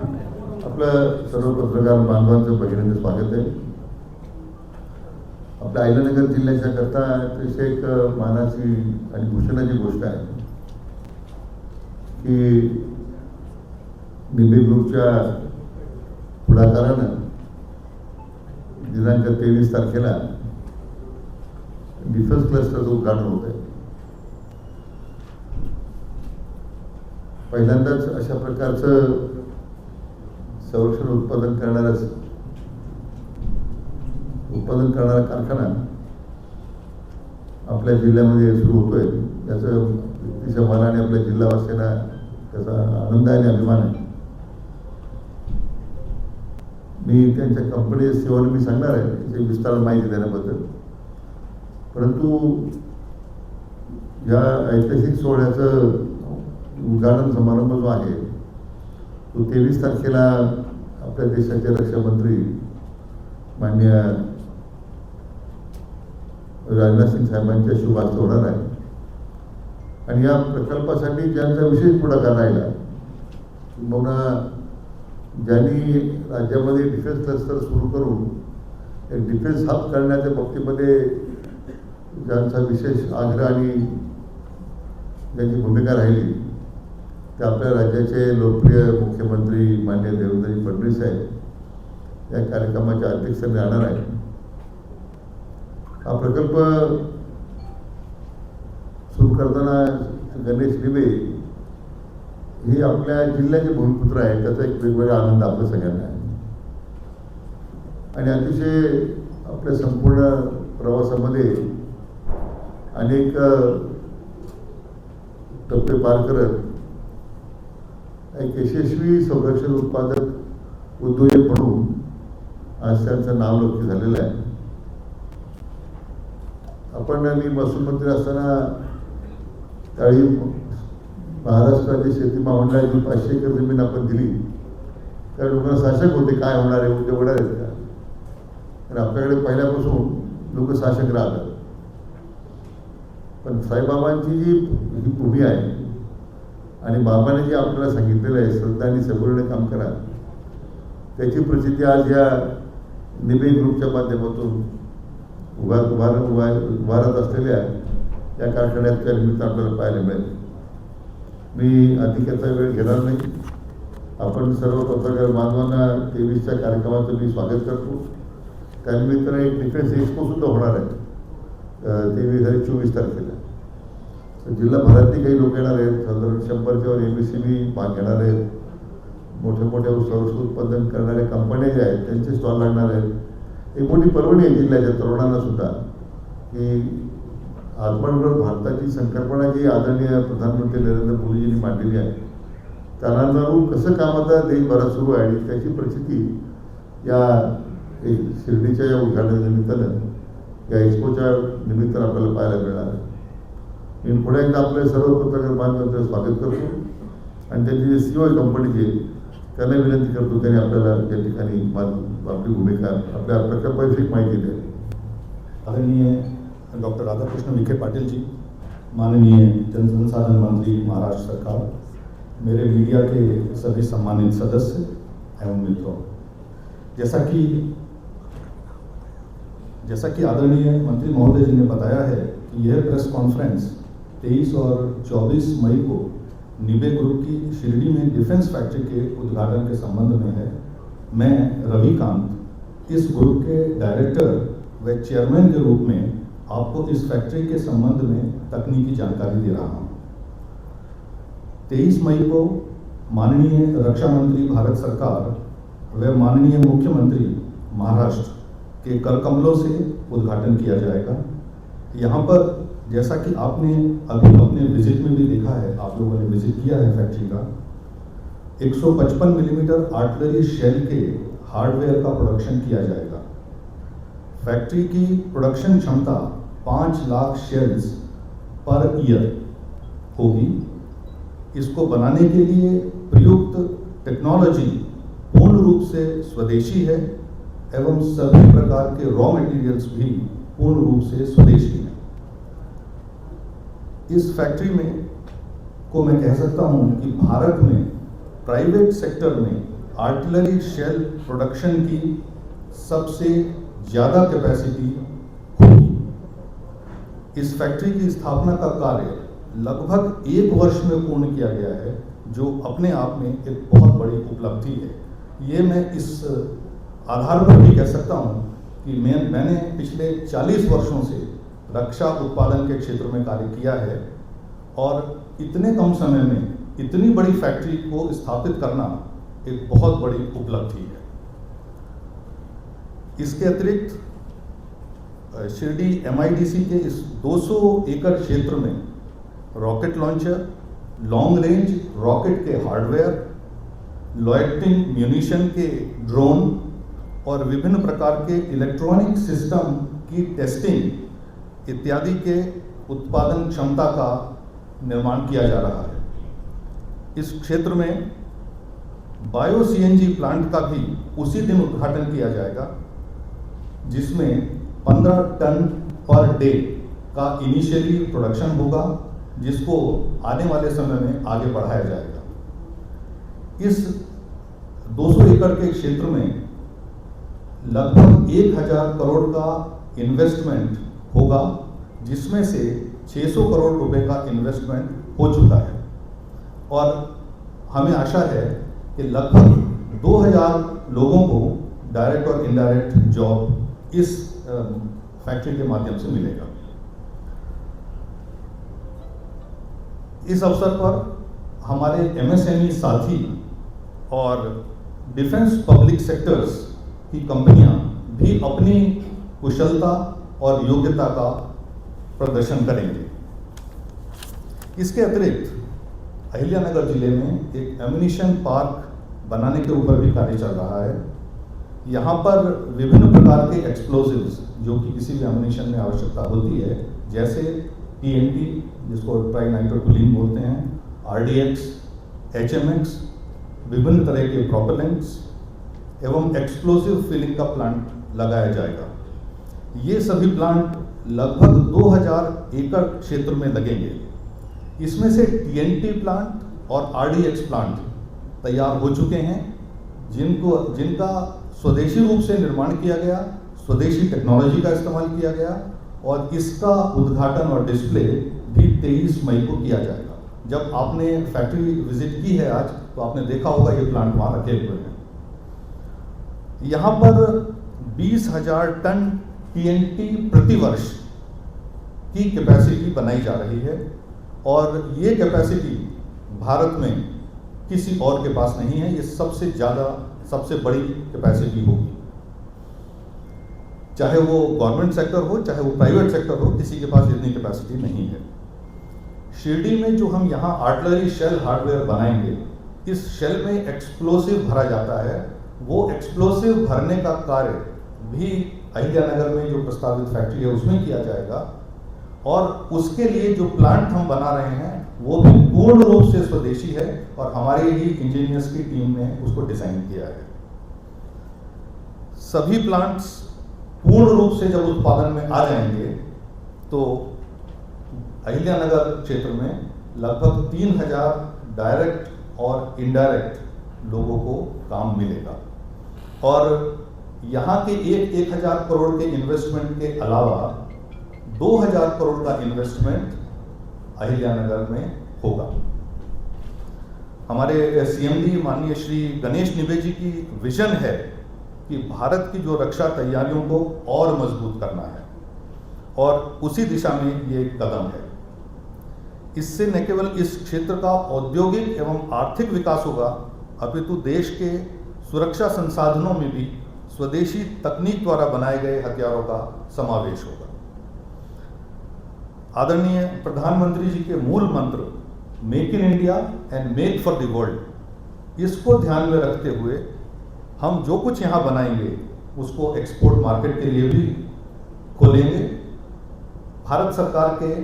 आपलं सर्व पत्रकार बांधवांचं पहिल्यांदा स्वागत आहे. आपल्या अहिल्यानगर जिल्ह्याच्या करता अतिशय एक मानाची आणि भूषणाची गोष्ट आहे की निबे ग्रुपच्या पुढाकारानं दिनांक 23 तारखेला डिफेन्स क्लस्टरचं उद्घाटन होत आहे. पहिल्यांदाच अशा प्रकारचं संरक्षण उत्पादन करणारा कारखाना आपल्या जिल्ह्यामध्ये सुरू होतोय. त्याचं व्यक्तीच्या मनाने आपल्या जिल्हावासियांना त्याचा आनंद आणि अभिमान आहे. मी त्यांच्या कंपनी सेवाने मी सांगणार आहे त्याची विस्तार माहिती देण्याबद्दल. परंतु या ऐतिहासिक सोहळ्याचं उद्घाटन समारंभ जो आहे तो 23 तारखेला आपल्या देशाचे रक्षामंत्री माननीय राजनाथ सिंग साहेबांच्या शुभ हस्ते होणार आहे. आणि या प्रकल्पासाठी ज्यांचा विशेष पुढाकार राहिला किंवा ज्यांनी राज्यामध्ये डिफेन्स क्लस्टर सुरू करून एक डिफेन्स हब करण्याच्या बाबतीमध्ये ज्यांचा विशेष आग्रह आणि ज्यांची भूमिका राहिली ते आपल्या राज्याचे लोकप्रिय मुख्यमंत्री माननीय देवेंद्रजी फडणवीस साहेब या कार्यक्रमाच्या अध्यक्षस्थानी राहणार आहे. हा प्रकल्प सुरू करताना गणेश निबे हे आपल्या जिल्ह्याचे भूमिपुत्र आहे. त्याचा एक वेगवेगळा आनंद आपल्या सगळ्यांना आहे. आणि अतिशय आपल्या संपूर्ण प्रवासामध्ये अनेक टप्पे पार करत एक यशस्वी संरक्षण उत्पादक उद्योजक म्हणून आज त्यांचं नाव लौकिक झालेलं आहे. मी महसूल मंत्री असताना त्यावेळी महाराष्ट्राची शेती महामंडळाची 500 एकर जमीन आपण दिली. त्या लोकांना शासक होते काय होणार आहे, उद्योग होणार आहेत का. आणि आपल्याकडे पहिल्यापासून लोक शासक राहतात. पण साईबाबांची जी भूमी आहे आणि बाबाने जे आपल्याला सांगितलेलं आहे श्रद्धा आणि सबुरीने काम करा, त्याची प्रचिती आज या निबे ग्रुपच्या माध्यमातून उभारत असलेल्या या कारखान्याच्या निमित्त आपल्याला पाहायला मिळेल. मी अधिकाचा वेळ घेणार नाही. आपण सर्व पत्रकार बांधवांना 23च्या कार्यक्रमाचं मी स्वागत करतो. त्यानिमित्तानं एक डिफेन्स एक्सपो सुद्धा होणार आहे 23 आणि 24 तारखेला. जिल्हाभरातली काही लोक येणार आहेत. साधारण 100च्या वर MSME भाग घेणार आहेत. मोठे मोठे संरक्षण उत्पादन करणाऱ्या कंपन्या ज्या आहेत त्यांचे स्टॉल लागणार आहेत. एक मोठी पर्वणी आहे जिल्ह्याच्या तरुणांना सुद्धा की आत्मनिर्भर भारताची संकल्पना जी आदरणीय प्रधानमंत्री नरेंद्र मोदीजींनी मांडलेली आहे त्याला अनुरूप कसं काम आता देशभरात सुरू आहे आणि त्याची प्रचिती या शिर्डीच्या या उद्घाटनानिमित्तानं या एक्सपोच्या निमित्तानं आपल्याला पाहायला मिळणार आहे. मी पुढे एकदा आपले सर्व पत्रकार बांधवांचं स्वागत करतो आणि त्यांची जे CEO आहे कंपनीचे त्यांना विनंती करतो त्यांनी आपल्याला या ठिकाणी आपली भूमिका आपल्या प्रकल्पाविषयी माहिती द्यावी. आदरणीय डॉक्टर राधाकृष्ण विखे पाटिल जी, माननीय जल संसाधन मंत्री महाराष्ट्र सरकार, मेरे मीडिया के सभी सम्मानित सदस्य एवं मित्रों, जैसा कि आदरणीय मंत्री महोदय जी ने बताया है कि यह प्रेस कॉन्फ्रेंस 23 और 24 मई को निबे ग्रुप की शिरडी में डिफेंस फैक्ट्री के उद्घाटन के संबंध में है. मैं रविकांत इस ग्रुप के डायरेक्टर व चेयरमैन के रूप में आपको इस फैक्ट्री के संबंध में तकनीकी जानकारी दे रहा हूँ. 23 मई को माननीय रक्षा मंत्री भारत सरकार व माननीय मुख्यमंत्री महाराष्ट्र के कर कमलों से उद्घाटन किया जाएगा. यहाँ पर जैसा कि आपने अभी अपने विजिट में भी देखा है, आप लोगों ने विजिट किया है फैक्ट्री का, 155 मिलीमीटर आर्टिलरी शेल के हार्डवेयर का प्रोडक्शन किया जाएगा. फैक्ट्री की प्रोडक्शन क्षमता 5 लाख शेल्स पर ईयर होगी. इसको बनाने के लिए प्रयुक्त टेक्नोलॉजी पूर्ण रूप से स्वदेशी है एवं सभी प्रकार के रॉ मटेरियल्स भी पूर्ण रूप से स्वदेशी हैं. इस फैक्ट्री में को मैं कह सकता हूं कि भारत में प्राइवेट सेक्टर में आर्टिलरी शेल प्रोडक्शन की सबसे ज़्यादा कैपेसिटी होगी। इस फैक्ट्री की स्थापना का कार्य लगभग 1 वर्ष में पूर्ण किया गया है, जो अपने आप में एक बहुत बड़ी उपलब्धि है। ये मैं इस आधार पर भी कह सकता हूँ कि मैंने पिछले 40 वर्षों से रक्षा उत्पादन के क्षेत्र में कार्य किया है और इतने कम समय में इतनी बड़ी फैक्ट्री को स्थापित करना एक बहुत बड़ी उपलब्धि है। इसके अतिरिक्त शिरडी MIDC के इस 200 एकड़ क्षेत्र में rocket launcher, long range rocket के हार्डवेयर, लॉयटिंग म्यूनिशन के ड्रोन और विभिन्न प्रकार के इलेक्ट्रॉनिक सिस्टम की टेस्टिंग इत्यादि के उत्पादन क्षमता का निर्माण किया जा रहा है। इस क्षेत्र में बायो CNG प्लांट का भी उसी दिन उद्घाटन किया जाएगा, जिसमें 15 टन पर डे का इनिशियली प्रोडक्शन होगा, जिसको आने वाले समय में आगे बढ़ाया जाएगा। इस 200 एकड़ के क्षेत्र में लगभग 1000 करोड़ का इन्वेस्टमेंट होगा, जिसमें से 600 करोड़ रुपए का इन्वेस्टमेंट हो चुका है और हमें आशा है कि लगभग 2000 लोगों को डायरेक्ट और इनडायरेक्ट जॉब इस फैक्ट्री के माध्यम से मिलेगा। इस अवसर पर हमारे MSME साथी और डिफेंस पब्लिक सेक्टर्स की कंपनियां भी अपनी कुशलता और योग्यता का प्रदर्शन करेंगे। इसके अतिरिक्त अहिल्यानगर जिले में एक एम्यूनिशन पार्क बनाने के ऊपर भी कार्य चल रहा है। यहाँ पर विभिन्न प्रकार के एक्सप्लोसिव्स जो कि किसी भी एम्यूनिशन में आवश्यकता होती है, जैसे TNT जिसको ट्राइनाइट्रोटोलिन बोलते हैं, RDX, HMX, विभिन्न तरह के प्रोपेलेंट्स एवं एक्सप्लोसिव फिलिंग का प्लांट लगाया जाएगा। ये सभी प्लांट लगभग 2000 एकड़ क्षेत्र में लगेंगे। इसमें से TNT प्लांट और RDX प्लांट तैयार हो चुके हैं, जिनका स्वदेशी रूप से निर्माण किया गया, स्वदेशी टेक्नोलॉजी का इस्तेमाल किया गया और इसका उद्घाटन और डिस्प्ले भी 23 मई को किया जाएगा। जब आपने फैक्ट्री विजिट की है आज, तो आपने देखा होगा ये प्लांट वहाँ रखे हुए हैं। यहाँ पर 20,000 टन TNT प्रति वर्ष की कैपेसिटी बनाई जा रही है और ये कैपेसिटी भारत में किसी और के पास नहीं है। ये सबसे बड़ी कैपेसिटी होगी। चाहे वो गवर्नमेंट सेक्टर हो, चाहे वो प्राइवेट सेक्टर हो, किसी के पास इतनी कैपेसिटी नहीं है। शिरडी में जो हम यहाँ आर्टिलरी शेल हार्डवेयर बनाएंगे, इस शेल में एक्सप्लोसिव भरा जाता है। वो एक्सप्लोसिव भरने का कार्य भी अहिल्यानगर में जो प्रस्तावित फैक्ट्री है उसमें किया जाएगा और उसके लिए जो प्लांट हम बना रहे हैं वो भी पूर्ण रूप से स्वदेशी है और हमारे ही इंजीनियर्स की टीम ने उसको डिजाइन किया है। सभी प्लांट्स पूर्ण रूप से जब उत्पादन में आ जाएंगे तो अहिल्यानगर क्षेत्र में लगभग 3000 डायरेक्ट और इनडायरेक्ट लोगों को काम मिलेगा और यहाँ के 1000 करोड़ के इन्वेस्टमेंट के अलावा 2000 करोड़ का इन्वेस्टमेंट अहिल्यानगर में होगा। हमारे CMD माननीय श्री गणेश निबे जी की विजन है कि भारत की जो रक्षा तैयारियों को और मजबूत करना है और उसी दिशा में ये कदम है। इससे न केवल इस क्षेत्र का औद्योगिक एवं आर्थिक विकास होगा, अपितु देश के सुरक्षा संसाधनों में भी स्वदेशी तकनीक द्वारा बनाए गए हथियारों का समावेश होगा। आदरणीय प्रधानमंत्री जी के मूल मंत्र make in India and make for the world, इसको ध्यान में रखते हुए हम जो कुछ यहाँ बनाएंगे उसको एक्सपोर्ट मार्केट के लिए भी खोलेंगे। भारत सरकार के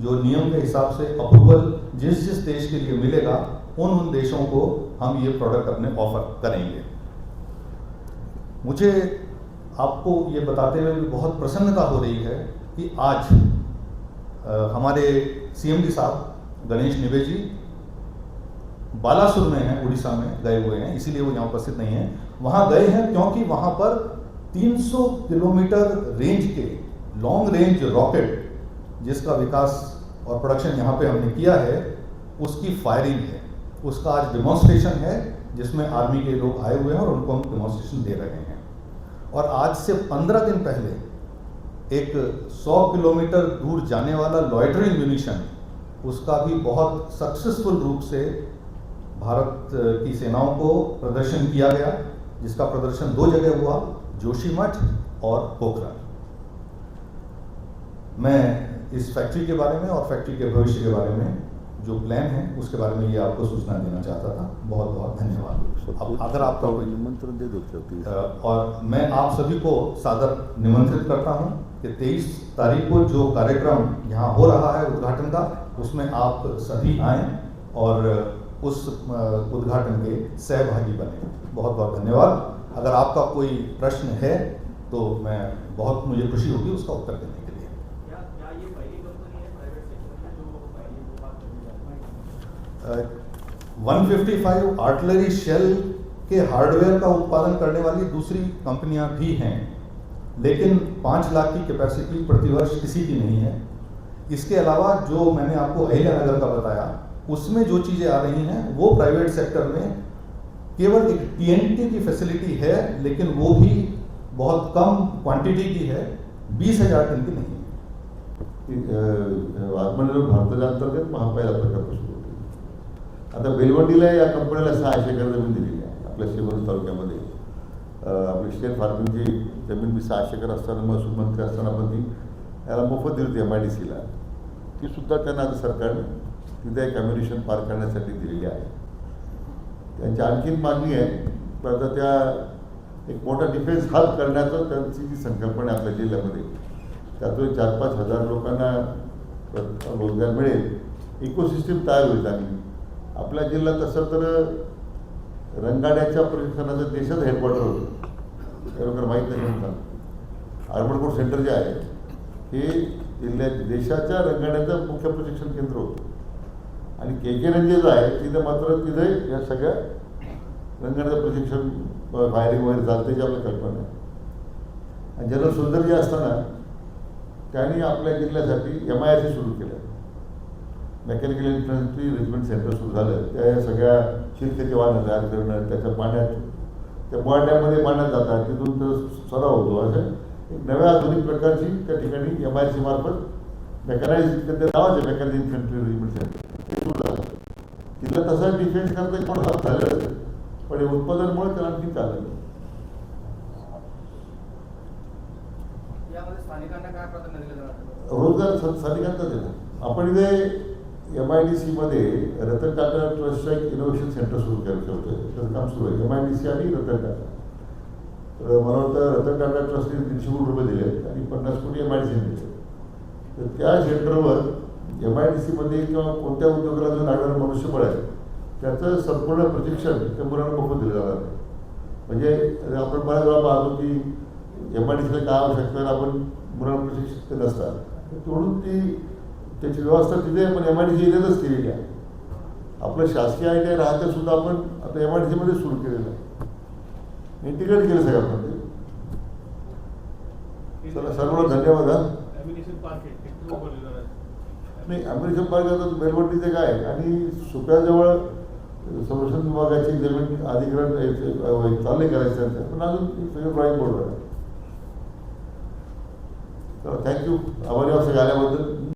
जो नियम के हिसाब से अप्रूवल जिस जिस देश के लिए मिलेगा, उन देशों को हम ये प्रोडक्ट अपने ऑफर करेंगे। मुझे आपको ये बताते हुए भी बहुत प्रसन्नता हो रही है कि आज हमारे CMD साहब गणेश निबे जी बालासुर में हैं, उड़ीसा में गए हुए हैं, इसीलिए वो यहाँ उपस्थित नहीं हैं। वहाँ गए हैं क्योंकि वहाँ पर 300 किलोमीटर रेंज के लॉन्ग रेंज रॉकेट जिसका विकास और प्रोडक्शन यहाँ पे हमने किया है, उसकी फायरिंग है, उसका आज डिमॉन्स्ट्रेशन है जिसमें आर्मी के लोग आए हुए हैं और उनको हम डिमॉन्स्ट्रेशन दे रहे हैं। और आज से 15 दिन पहले एक 100 किलोमीटर दूर जाने वाला लॉयटरिंग म्यूनिशन, उसका भी बहुत सक्सेसफुल रूप से भारत की सेनाओं को प्रदर्शन किया गया, जिसका प्रदर्शन 2 जगह हुआ, जोशीमठ और पोखरण। मैं इस फैक्ट्री के बारे में और फैक्ट्री के भविष्य के बारे में जो प्लान है उसके बारे में ये आपको सूचना देना चाहता था। बहुत बहुत धन्यवाद। अब अगर आपका कोई निमंत्रण दे दो प्लीज। और मैं आप सभी को सादर निमंत्रित करता हूं कि 23 तारीख को जो कार्यक्रम यहाँ हो रहा है उद्घाटन का, उसमें आप सभी आएं और उस उद्घाटन के सहभागी बने। बहुत बहुत धन्यवाद। अगर आपका कोई प्रश्न है तो मैं मुझे खुशी होगी उसका उत्तर देने के लिए। क्या ये पहली कंपनी है प्राइवेट सेक्टर में जो पहली बात करने जा रही है? 155 आर्टिलरी शेल के हार्डवेयर का उत्पादन करने वाली दूसरी कंपनियां भी हैं, लेकिन 5 लाख की कैपेसिटी प्रतिवर्ष किसी की नहीं है। इसके अलावा जो मैंने आपको अहिल्यानगर का बताया, उसमें जो चीज़ें आ रही हैं वो प्राइवेट सेक्टर में केवल एक TNT की फैसिलिटी है, लेकिन वो भी बहुत कम क्वांटिटी की है, 20,000 टन की नहीं है। आत्मनिर्भर भारताच्या अंतर्गत हा पहिला प्रकल्प सुरू होतो। आता बेलवंडीला या कंपनीला 600 एकर जमीन दिलेली आहे आपल्या श्रीगोंदा तालुक्यामध्ये। आपली स्टेट फार्मिंगची जमीन बी 600 एकर असताना महसूल मंत्री असताना पण ती याला मोफत दिली होती MIDCला। ती सुद्धा त्यांना आता सरकारने तिथे एक कम्युनिकेशन पार करण्यासाठी दिलेली आहे। त्यांची आणखीन मागणी आहे, पण आता त्या एक मोठा डिफेन्स हब करण्याचं त्यांची जी संकल्पना आहे आपल्या जिल्ह्यामध्ये, त्यातून 4-5 हजार लोकांना रोजगार मिळेल, इकोसिस्टीम तयार होईल चांगली। आपल्या जिल्ह्यात तसं तर रणगाड्याच्या प्रशिक्षणाचं देशात हेडक्वार्टर होतं, त्या लोकांना माहीत नाही म्हणतात। आर्मड कोर सेंटर जे आहे हे जिल्ह्यात देशाच्या रणगाड्याचं मुख्य प्रशिक्षण केंद्र होतं आणि KK रंजे जो आहे तिथे मात्र तिथे या सगळ्या रणगाड्याचं प्रशिक्षण फायरिंग वगैरे चालतं, त्याची आपल्या कल्पना आहे। आणि जनरल सुंदर जे असताना त्यांनी आपल्या जिल्ह्यासाठी MIRC सुरू केलं, मेकॅनिकल इन्फंट्री रेजिमेंट सेंटर सुरू झालं। त्या सगळ्या शिरखेचे वाहनं तयार करणं, त्याच्या पाण्यात त्या बोआड्यामध्ये पाण्यात जातात, तिथून तो सराव होतो। असं एक नव्या आधुनिक प्रकारची त्या ठिकाणी MIRC मार्फत मेकॅनाइज त्या नावाचे मेकॅनिकल इन्फंट्री रेजिमेंट सेंटर ते सुरू झालं। तिथं तसा डिफेन्स करता कोण हात झालं, पण हे उत्पादनामुळे त्याला आणखी चाललं। यामध्ये स्थानिकांना काय प्राधान्य दिलं जाणार? रोजगार स्थानिकांचा देणार। आपण इथे MIDC मध्ये रतन टाटा ट्रस्टचं एक इनोव्हेशन सेंटर सुरू करायचं होतं, त्याचं काम सुरू आहे। MIDC आणि रतन टाटा, तर मला वाटतं रतन टाटा ट्रस्टने 150 कोटी रुपये दिले आणि 50 कोटी MIDCने दिले। तर त्या सेंटरवर MIDC मध्ये किंवा कोणत्या उद्योगाला जो लागणारं मनुष्यबळ आहे त्याचं संपूर्ण प्रशिक्षण त्या मुलांना मोफत दिलं जाणार आहे। म्हणजे आपण बऱ्याच वेळा पाहतो की MIDCला काय आवश्यकता आहे, आपण मुलांना प्रशिक्षित देत असतात, म्हणून त्याची व्यवस्था तिथे पण MIDC इथेच केलेली आहे। आपलं शासकीय ITI राहते सुद्धा आपण आता MIDC मध्ये सुरू केलेलं आहे, इंटिग्रेट केलं सगळं आपण ते। चला सर्व धन्यवाद। ॲम्युनिशन पार्क आहे, ते उभारलेलं आहे. नाही, ॲम्युनिशन पार्क आता बेलवंडीचे काय आणि सुप्याजवळ संरक्षण विभागाची जमीन अधिग्रहण चालले करायचं, पण अजून सगळं ड्रॉईंग बोर्डवर आहे। तर थँक्यू, आभारी सगळ्या आल्याबद्दल।